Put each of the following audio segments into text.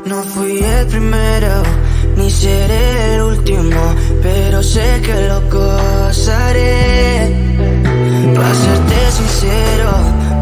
No fui el primero, ni seré el último, pero sé que lo gozaré. Para serte sincero,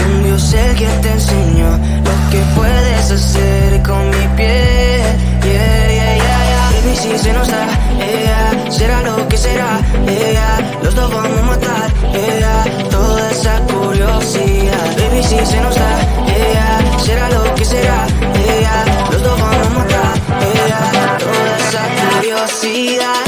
un Dios el que te enseñó lo que puedes hacer con mi piel. Baby, si se nos da, será lo que será, los dos vamos a matar, toda esa curiosidad. Baby, si se nos da, será lo que será, los dos vamos a matar, toda esa curiosidad.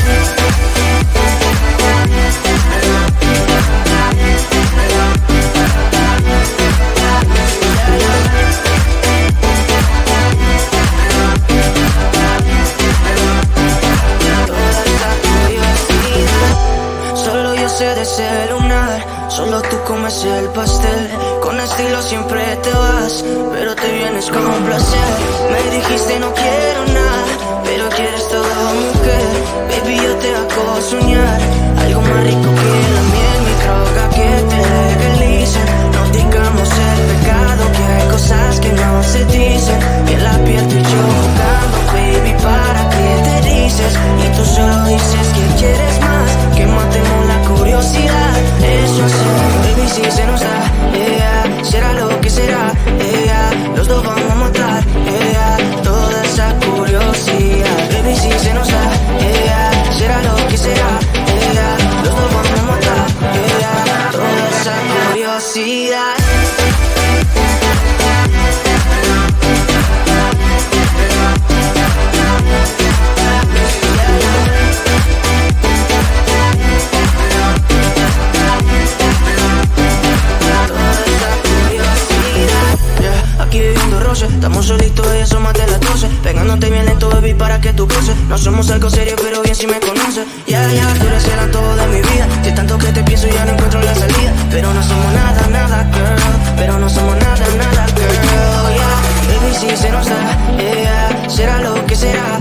De ese lunar, solo tú comes el pastel. Con estilo siempre te vas, pero te vienes con un placer. Me dijiste no quiero nada, pero quieres todo, mujer. Baby, yo te hago soñar algo más rico que la miel, mi droga que te legalicen. No digamos el pecado, que hay cosas que no se dicen. Y en la piel tú y yo jugando, baby, ¿para qué te dices? Y tú solo dices que quieres más, que matemos la curiosidad. Eso sí, baby, si se nos da, será lo que será, los dos vamos a matar, toda esa curiosidad. Baby, si se nos da, será lo que será, los dos vamos a matar, toda esa curiosidad. Estamos solitos y eso más de las 12. Pegándote bien lento, baby, para que tú goces. No somos algo serio, pero bien si me conoces. Ya, tú eres el antojo de mi vida. Si tanto que te pienso ya no encuentro la salida. Pero no somos nada, girl. Pero no somos nada, girl. Baby, si se nos da, será lo que será,